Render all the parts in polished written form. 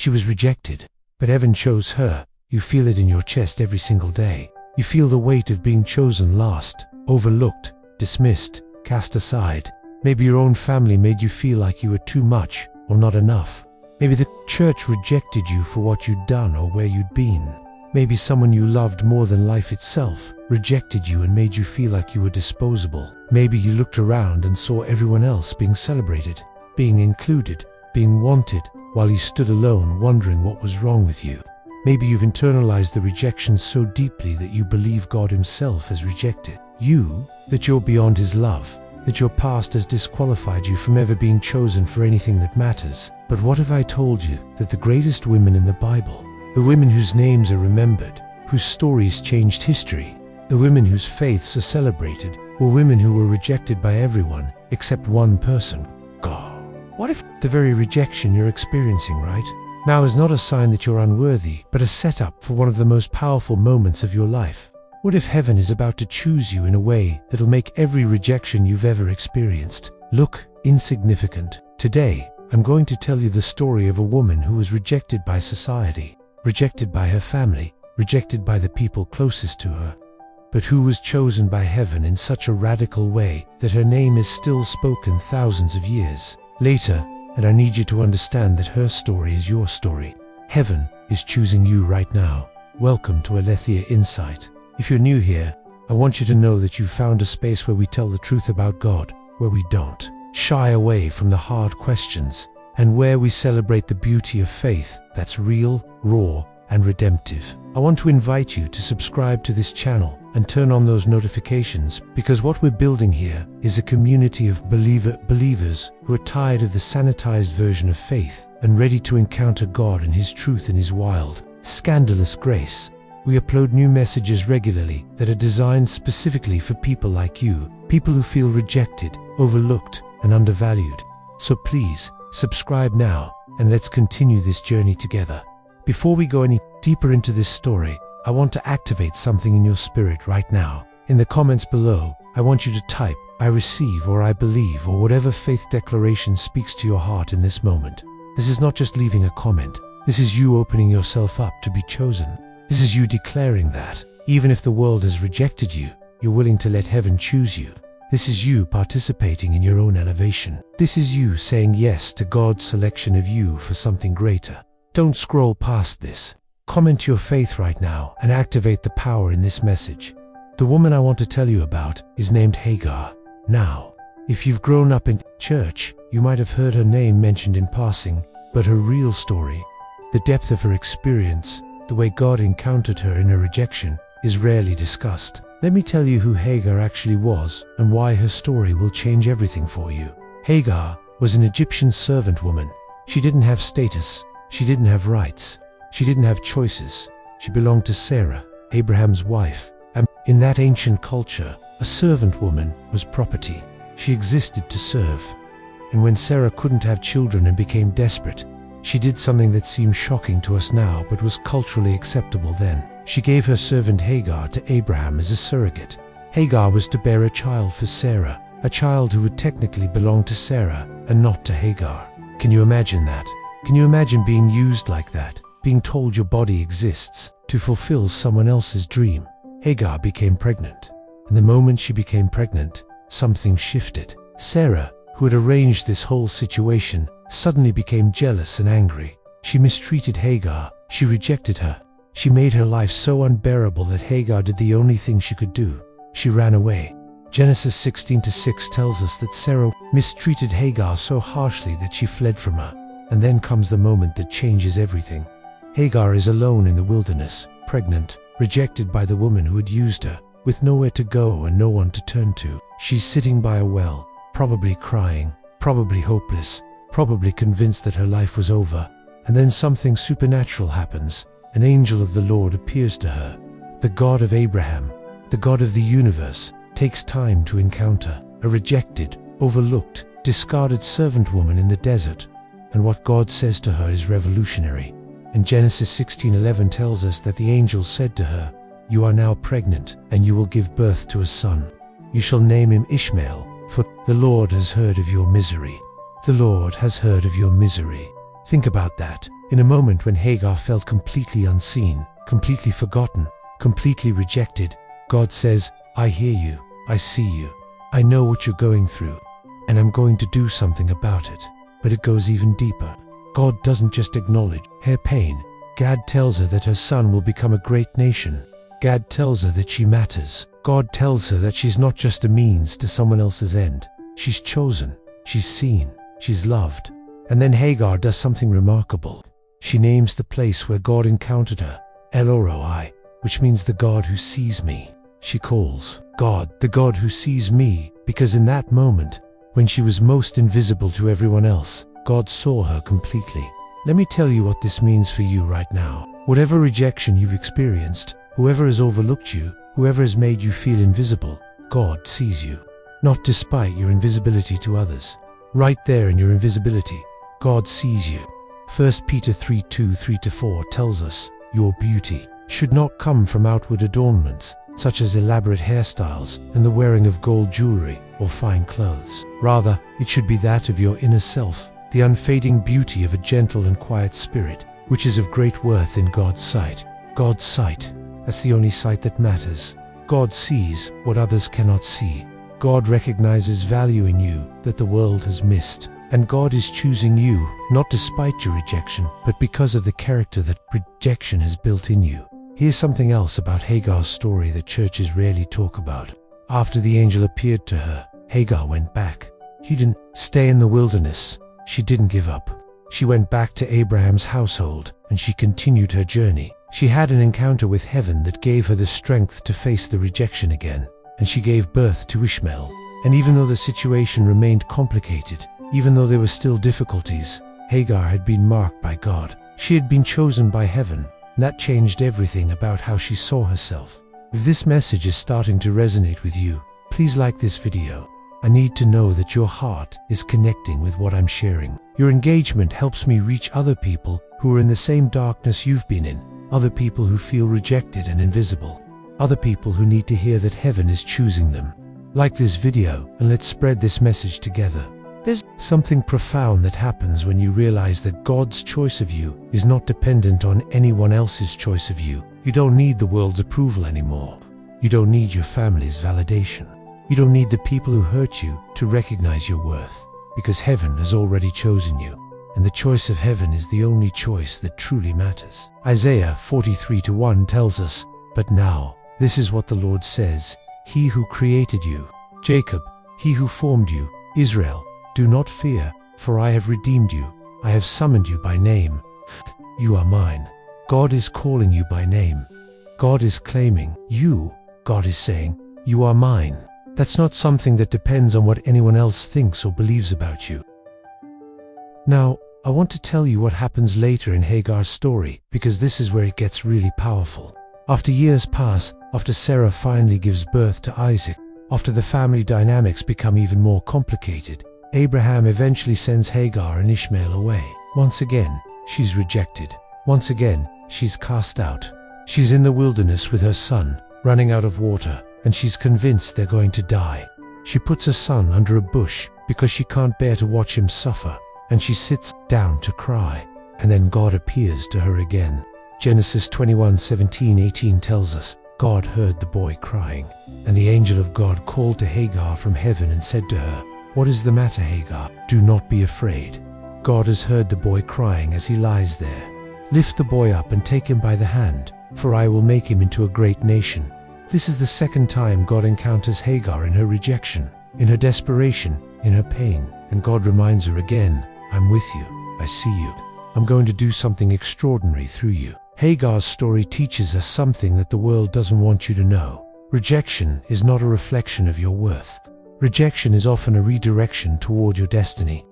She was rejected, but heaven chose her. You feel it in your chest every single day. You feel the weight of being chosen last, overlooked, dismissed, cast aside. Maybe your own family made you feel like you were too much or not enough. Maybe the church rejected you for what you'd done or where you'd been. Maybe someone you loved more than life itself rejected you and made you feel like you were disposable. Maybe you looked around and saw everyone else being celebrated, being included, being wanted, while you stood alone wondering what was wrong with you. Maybe you've internalized the rejection so deeply that you believe God himself has rejected you, that you're beyond his love, that your past has disqualified you from ever being chosen for anything that matters. But what if I told you that the greatest women in the Bible, the women whose names are remembered, whose stories changed history, the women whose faiths are celebrated, were women who were rejected by everyone except one person, God? What if the very rejection you're experiencing right now is not a sign that you're unworthy, but a setup for one of the most powerful moments of your life? What if heaven is about to choose you in a way that'll make every rejection you've ever experienced look insignificant? Today, I'm going to tell you the story of a woman who was rejected by society, rejected by her family, rejected by the people closest to her, but who was chosen by heaven in such a radical way that her name is still spoken thousands of years later. And I need you to understand that her story is your story. Heaven is choosing you right now. Welcome to Aletheia Insight. If you're new here, I want you to know that you've found a space where we tell the truth about God, where we don't shy away from the hard questions, and where we celebrate the beauty of faith that's real, raw, and redemptive. I want to invite you to subscribe to this channel and turn on those notifications, because what we're building here is a community of believers who are tired of the sanitized version of faith and ready to encounter God and his truth in his wild, scandalous grace. We upload new messages regularly that are designed specifically for people like you, people who feel rejected, overlooked, and undervalued. So please, subscribe now, and let's continue this journey together. Before we go any deeper into this story, I want to activate something in your spirit right now. In the comments below, I want you to type, "I receive," or "I believe," or whatever faith declaration speaks to your heart in this moment. This is not just leaving a comment. This is you opening yourself up to be chosen. This is you declaring that, even if the world has rejected you, you're willing to let heaven choose you. This is you participating in your own elevation. This is you saying yes to God's selection of you for something greater. Don't scroll past this. Comment your faith right now and activate the power in this message. The woman I want to tell you about is named Hagar. Now, if you've grown up in church, you might have heard her name mentioned in passing, but her real story, the depth of her experience, the way God encountered her in her rejection, is rarely discussed. Let me tell you who Hagar actually was and why her story will change everything for you. Hagar was an Egyptian servant woman. She didn't have status. She didn't have rights. She didn't have choices. She belonged to Sarah, Abraham's wife, and in that ancient culture, a servant woman was property. She existed to serve. And when Sarah couldn't have children and became desperate, she did something that seems shocking to us now but was culturally acceptable then. She gave her servant Hagar to Abraham as a surrogate. Hagar was to bear a child for Sarah, a child who would technically belong to Sarah and not to Hagar. Can you imagine that? Can you imagine being used like that? Being told your body exists to fulfill someone else's dream? Hagar became pregnant. And the moment she became pregnant, something shifted. Sarah, who had arranged this whole situation, suddenly became jealous and angry. She mistreated Hagar. She rejected her. She made her life so unbearable that Hagar did the only thing she could do. She ran away. Genesis 16:6 tells us that Sarah mistreated Hagar so harshly that she fled from her. And then comes the moment that changes everything. Hagar is alone in the wilderness, pregnant, rejected by the woman who had used her, with nowhere to go and no one to turn to. She's sitting by a well, probably crying, probably hopeless, probably convinced that her life was over. And then something supernatural happens. An angel of the Lord appears to her. The God of Abraham, the God of the universe, takes time to encounter a rejected, overlooked, discarded servant woman in the desert. And what God says to her is revolutionary. And Genesis 16:11 tells us that the angel said to her, "You are now pregnant, and you will give birth to a son. You shall name him Ishmael, for the Lord has heard of your misery." The Lord has heard of your misery. Think about that. In a moment when Hagar felt completely unseen, completely forgotten, completely rejected, God says, I hear you, I see you, I know what you're going through, and I'm going to do something about it. But it goes even deeper. God doesn't just acknowledge her pain. God tells her that her son will become a great nation. God tells her that she matters. God tells her that she's not just a means to someone else's end. She's chosen, she's seen, she's loved. And then Hagar does something remarkable. She names the place where God encountered her, El-Roi, which means the God who sees me. She calls God the God who sees me, because in that moment, when she was most invisible to everyone else, God saw her completely. Let me tell you what this means for you right now. Whatever rejection you've experienced, whoever has overlooked you, whoever has made you feel invisible, God sees you. Not despite your invisibility to others. Right there in your invisibility, God sees you. 1 Peter 3:2-3-4 tells us, your beauty should not come from outward adornments, such as elaborate hairstyles and the wearing of gold jewelry or fine clothes. Rather, it should be that of your inner self, the unfading beauty of a gentle and quiet spirit, which is of great worth in God's sight. God's sight, that's the only sight that matters. God sees what others cannot see. God recognizes value in you that the world has missed. And God is choosing you, not despite your rejection, but because of the character that rejection has built in you. Here's something else about Hagar's story that churches rarely talk about. After the angel appeared to her, Hagar went back. She didn't stay in the wilderness. She didn't give up. She went back to Abraham's household, and she continued her journey. She had an encounter with heaven that gave her the strength to face the rejection again, and she gave birth to Ishmael. And even though the situation remained complicated, even though there were still difficulties, Hagar had been marked by God. She had been chosen by heaven, and that changed everything about how she saw herself. If this message is starting to resonate with you, please like this video. I need to know that your heart is connecting with what I'm sharing. Your engagement helps me reach other people who are in the same darkness you've been in, other people who feel rejected and invisible, other people who need to hear that heaven is choosing them. Like this video, and let's spread this message together. There's something profound that happens when you realize that God's choice of you is not dependent on anyone else's choice of you. You don't need the world's approval anymore. You don't need your family's validation. You don't need the people who hurt you to recognize your worth, because heaven has already chosen you. And the choice of heaven is the only choice that truly matters. Isaiah 43:1 tells us, but now, this is what the Lord says, He who created you, Jacob, He who formed you, Israel, do not fear, for I have redeemed you. I have summoned you by name. You are mine. God is calling you by name. God is claiming you. God is saying, you are mine. That's not something that depends on what anyone else thinks or believes about you. Now, I want to tell you what happens later in Hagar's story, because this is where it gets really powerful. After years pass, after Sarah finally gives birth to Isaac, after the family dynamics become even more complicated, Abraham eventually sends Hagar and Ishmael away. Once again, she's rejected. Once again, she's cast out. She's in the wilderness with her son, running out of water, and she's convinced they're going to die. She puts her son under a bush because she can't bear to watch him suffer, and she sits down to cry. And then God appears to her again. Genesis 21:17-18 tells us, God heard the boy crying, and the angel of God called to Hagar from heaven and said to her, what is the matter, Hagar? Do not be afraid. God has heard the boy crying as he lies there. Lift the boy up and take him by the hand, for I will make him into a great nation. This is the second time God encounters Hagar in her rejection, in her desperation, in her pain, and God reminds her again, I'm with you, I see you. I'm going to do something extraordinary through you. Hagar's story teaches us something that the world doesn't want you to know. Rejection is not a reflection of your worth. Rejection is often a redirection toward your destiny.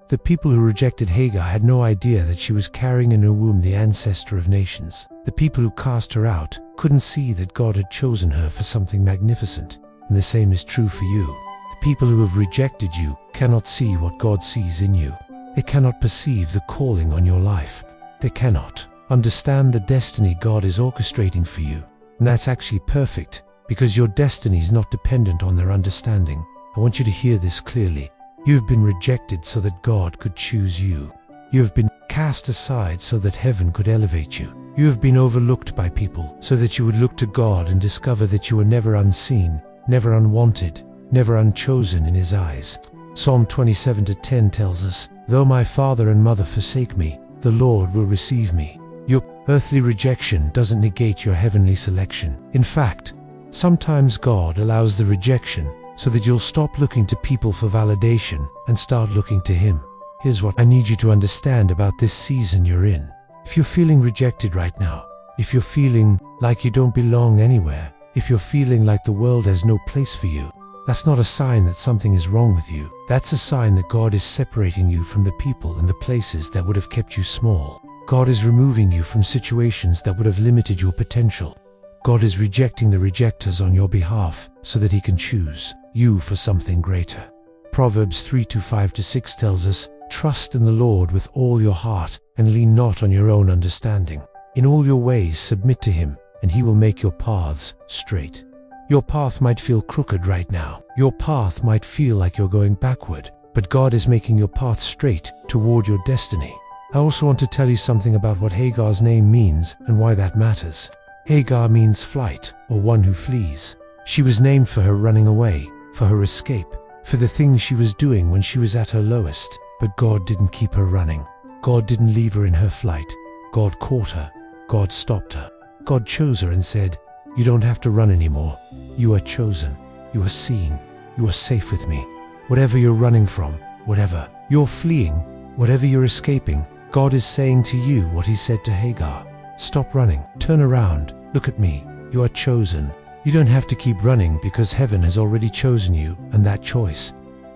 The people who rejected Hagar had no idea that she was carrying in her womb the ancestor of nations. The people who cast her out couldn't see that God had chosen her for something magnificent. And the same is true for you. The people who have rejected you cannot see what God sees in you. They cannot perceive the calling on your life. They cannot understand the destiny God is orchestrating for you. And that's actually perfect, because your destiny is not dependent on their understanding. I want you to hear this clearly. You have been rejected so that God could choose you. You have been cast aside so that heaven could elevate you. You have been overlooked by people so that you would look to God and discover that you were never unseen, never unwanted, never unchosen in His eyes. Psalm 27:10 tells us, "Though my father and mother forsake me, the Lord will receive me." Your earthly rejection doesn't negate your heavenly selection. In fact, sometimes God allows the rejection so that you'll stop looking to people for validation and start looking to Him. Here's what I need you to understand about this season you're in. If you're feeling rejected right now, if you're feeling like you don't belong anywhere, if you're feeling like the world has no place for you, that's not a sign that something is wrong with you. That's a sign that God is separating you from the people and the places that would have kept you small. God is removing you from situations that would have limited your potential. God is rejecting the rejectors on your behalf so that He can choose you for something greater. Proverbs 3:5-6 tells us, "Trust in the Lord with all your heart and lean not on your own understanding. In all your ways submit to Him, and He will make your paths straight." Your path might feel crooked right now. Your path might feel like you're going backward, but God is making your path straight toward your destiny. I also want to tell you something about what Hagar's name means and why that matters. Hagar means flight, or one who flees. She was named for her running away, for her escape, for the things she was doing when she was at her lowest. But God didn't keep her running. God didn't leave her in her flight. God caught her. God stopped her. God chose her and said, "You don't have to run anymore. You are chosen. You are seen. You are safe with me. Whatever you're running from, whatever you're fleeing, whatever you're escaping, God is saying to you what He said to Hagar. Stop running. Turn around. Look at me. You are chosen. You don't have to keep running because heaven has already chosen you, and that choice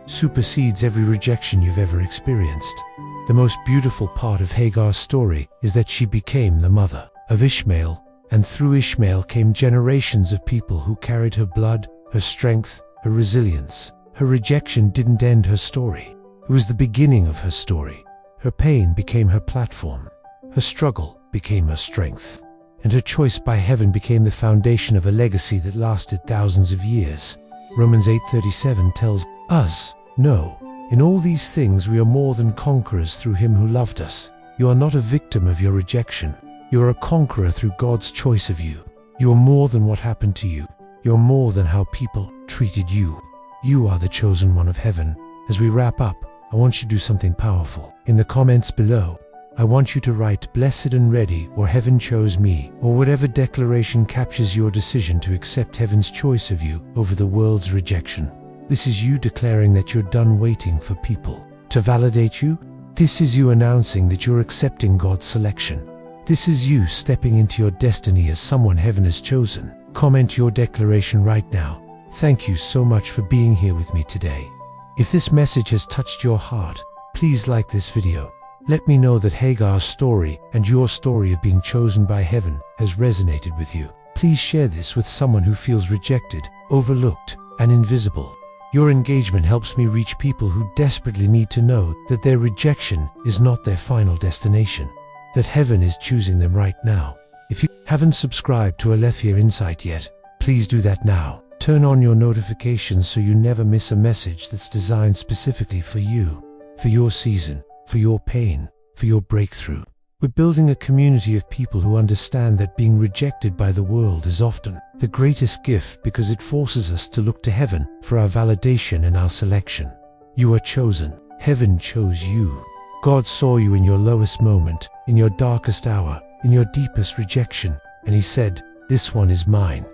supersedes every rejection you've ever experienced." The most beautiful part of Hagar's story is that she became the mother of Ishmael, and through Ishmael came generations of people who carried her blood, her strength, her resilience. Her rejection didn't end her story. It was the beginning of her story. Her pain became her platform. Her struggle became her strength. And her choice by heaven became the foundation of a legacy that lasted thousands of years. Romans 8:37 tells us, "No, in all these things we are more than conquerors through Him who loved us." You are not a victim of your rejection. You are a conqueror through God's choice of you. You are more than what happened to you. You are more than how people treated you. You are the chosen one of heaven. As we wrap up, I want you to do something powerful. In the comments below, I want you to write "Blessed and ready" or "Heaven chose me," or whatever declaration captures your decision to accept heaven's choice of you over the world's rejection. This is you declaring that you're done waiting for people to validate you. This is you announcing that you're accepting God's selection. This is you stepping into your destiny as someone heaven has chosen. Comment your declaration right now. Thank you so much for being here with me today. If this message has touched your heart, please like this video. Let me know that Hagar's story and your story of being chosen by heaven has resonated with you. Please share this with someone who feels rejected, overlooked, and invisible. Your engagement helps me reach people who desperately need to know that their rejection is not their final destination, that heaven is choosing them right now. If you haven't subscribed to Aletheia Insight yet, please do that now. Turn on your notifications so you never miss a message that's designed specifically for you, for your season, for your pain, for your breakthrough. We're building a community of people who understand that being rejected by the world is often the greatest gift because it forces us to look to heaven for our validation and our selection. You are chosen. Heaven chose you. God saw you in your lowest moment, in your darkest hour, in your deepest rejection, and He said, "This one is mine.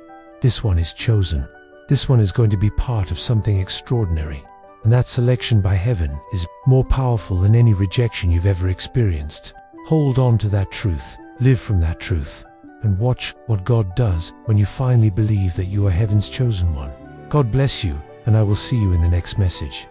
This one is chosen. This one is going to be part of something extraordinary." And that selection by heaven is more powerful than any rejection you've ever experienced. Hold on to that truth, live from that truth, and watch what God does when you finally believe that you are heaven's chosen one. God bless you, and I will see you in the next message.